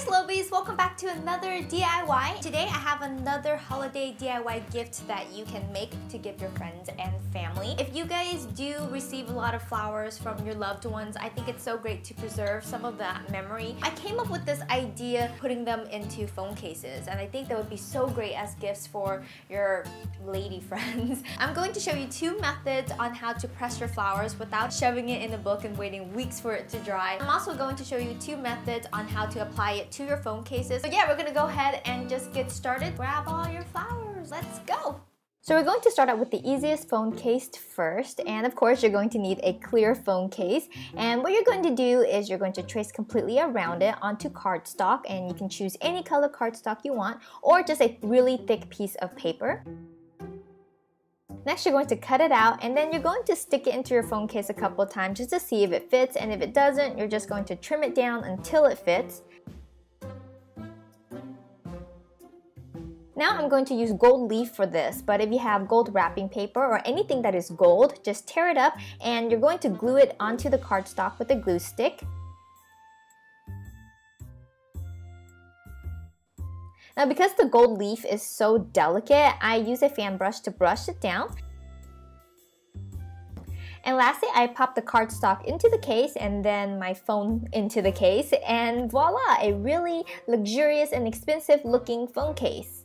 Sloabies, welcome back to another DIY. Today I have another holiday DIY gift that you can make to give your friends and family. If you guys do receive a lot of flowers from your loved ones, I think it's so great to preserve some of that memory. I came up with this idea putting them into phone cases, and I think that would be so great as gifts for your lady friends. I'm going to show you two methods on how to press your flowers without shoving it in a book and waiting weeks for it to dry. I'm also going to show you two methods on how to apply it to your phone cases. So yeah, we're gonna go ahead and just get started. Grab all your flowers, let's go! So we're going to start out with the easiest phone case first, and of course you're going to need a clear phone case. And what you're going to do is you're going to trace completely around it onto cardstock, and you can choose any color cardstock you want or just a really thick piece of paper. Next, you're going to cut it out, and then you're going to stick it into your phone case a couple of times just to see if it fits, and if it doesn't, you're just going to trim it down until it fits. Now I'm going to use gold leaf for this, but if you have gold wrapping paper or anything that is gold, just tear it up and you're going to glue it onto the cardstock with a glue stick. Now because the gold leaf is so delicate, I use a fan brush to brush it down. And lastly, I pop the cardstock into the case and then my phone into the case, and voila, a really luxurious and expensive looking phone case.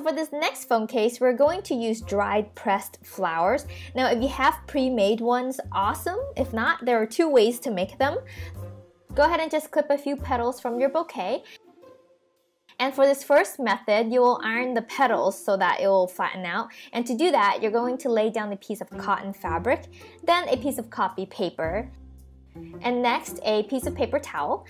For this next phone case, we're going to use dried pressed flowers. Now if you have pre-made ones, awesome. If not, there are two ways to make them. Go ahead and just clip a few petals from your bouquet. And for this first method, you will iron the petals so that it will flatten out. And to do that, you're going to lay down a piece of cotton fabric, then a piece of copy paper, and next a piece of paper towel.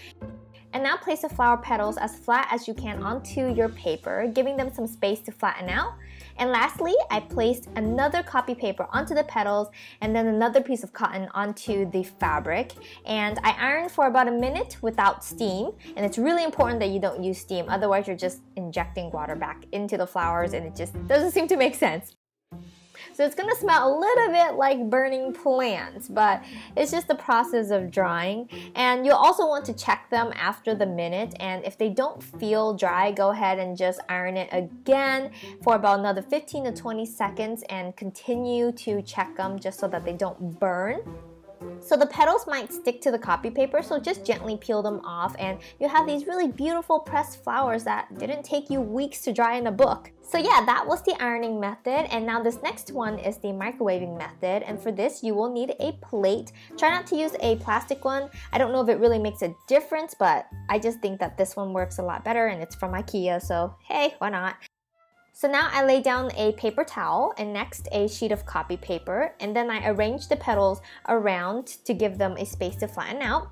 And now place the flower petals as flat as you can onto your paper, giving them some space to flatten out. And lastly, I placed another copy paper onto the petals and then another piece of cotton onto the fabric. And I ironed for about a minute without steam. And it's really important that you don't use steam, otherwise you're just injecting water back into the flowers and it just doesn't seem to make sense. So it's gonna smell a little bit like burning plants, but it's just the process of drying. And you'll also want to check them after the minute, and if they don't feel dry, go ahead and just iron it again for about another 15 to 20 seconds and continue to check them just so that they don't burn. So the petals might stick to the copy paper, so just gently peel them off and you'll have these really beautiful pressed flowers that didn't take you weeks to dry in a book. So yeah, that was the ironing method, and now this next one is the microwaving method, and for this you will need a plate. Try not to use a plastic one. I don't know if it really makes a difference, but I just think that this one works a lot better and it's from IKEA, so hey, why not? So now I lay down a paper towel and next a sheet of copy paper, and then I arrange the petals around to give them a space to flatten out.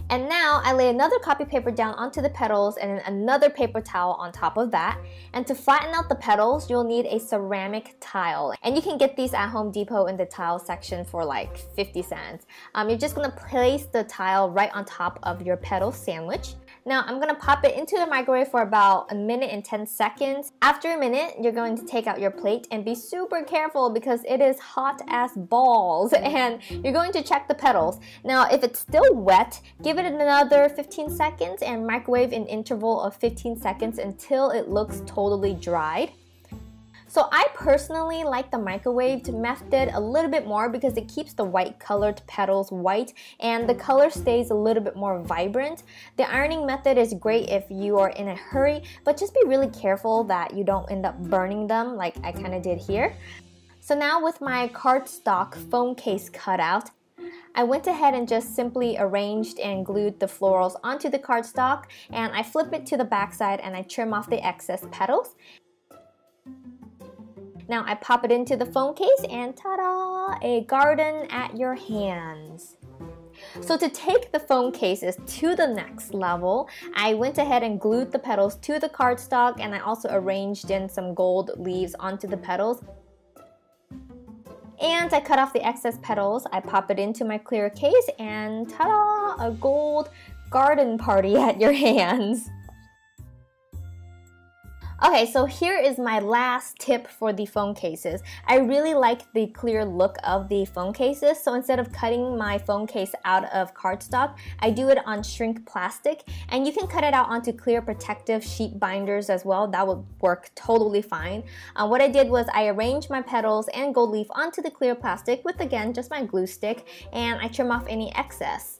And now I lay another copy paper down onto the petals and then another paper towel on top of that. And to flatten out the petals, you'll need a ceramic tile. And you can get these at Home Depot in the tile section for like 50 cents. You're just gonna place the tile right on top of your petal sandwich. Now I'm gonna pop it into the microwave for about a minute and 10 seconds. After a minute, you're going to take out your plate and be super careful because it is hot as balls, and you're going to check the petals. Now if it's still wet, give it another 15 seconds and microwave an interval of 15 seconds until it looks totally dried. So I personally like the microwaved method a little bit more because it keeps the white colored petals white and the color stays a little bit more vibrant. The ironing method is great if you are in a hurry, but just be really careful that you don't end up burning them like I kind of did here. So now with my cardstock phone case cut out, I went ahead and just simply arranged and glued the florals onto the cardstock, and I flip it to the back side and I trim off the excess petals. Now I pop it into the phone case and ta-da! A garden at your hands. So to take the phone cases to the next level, I went ahead and glued the petals to the cardstock, and I also arranged in some gold leaves onto the petals. And I cut off the excess petals, I pop it into my clear case, and ta-da! A gold garden party at your hands. Okay, so here is my last tip for the phone cases. I really like the clear look of the phone cases, so instead of cutting my phone case out of cardstock, I do it on shrink plastic, and you can cut it out onto clear protective sheet binders as well. That would work totally fine. What I did was I arranged my petals and gold leaf onto the clear plastic with, again, just my glue stick, and I trim off any excess.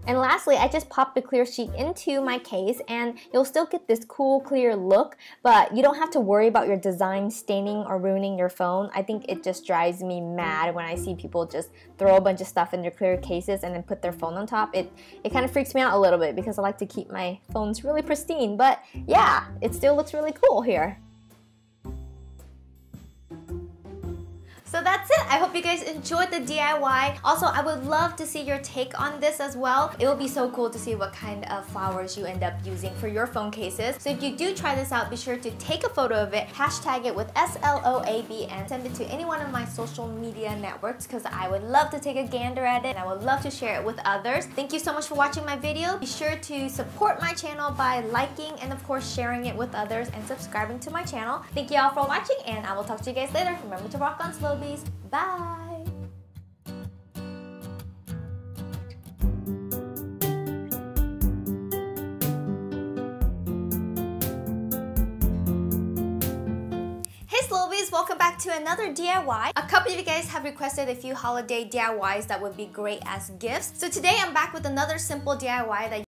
And lastly, I just popped the clear sheet into my case, and you'll still get this cool clear look, but you don't have to worry about your design staining or ruining your phone. I think it just drives me mad when I see people just throw a bunch of stuff in their clear cases and then put their phone on top. It kind of freaks me out a little bit because I like to keep my phones really pristine, but yeah, it still looks really cool here. So that's it. I hope you guys enjoyed the DIY. Also, I would love to see your take on this as well. It would be so cool to see what kind of flowers you end up using for your phone cases. So if you do try this out, be sure to take a photo of it, hashtag it with SLOAB, and send it to any one of my social media networks because I would love to take a gander at it and I would love to share it with others. Thank you so much for watching my video. Be sure to support my channel by liking and of course sharing it with others and subscribing to my channel. Thank you all for watching, and I will talk to you guys later. Remember to rock on, Sloabies. Bye! Hey Sloabies, welcome back to another DIY. A couple of you guys have requested a few holiday DIYs that would be great as gifts. So today I'm back with another simple DIY that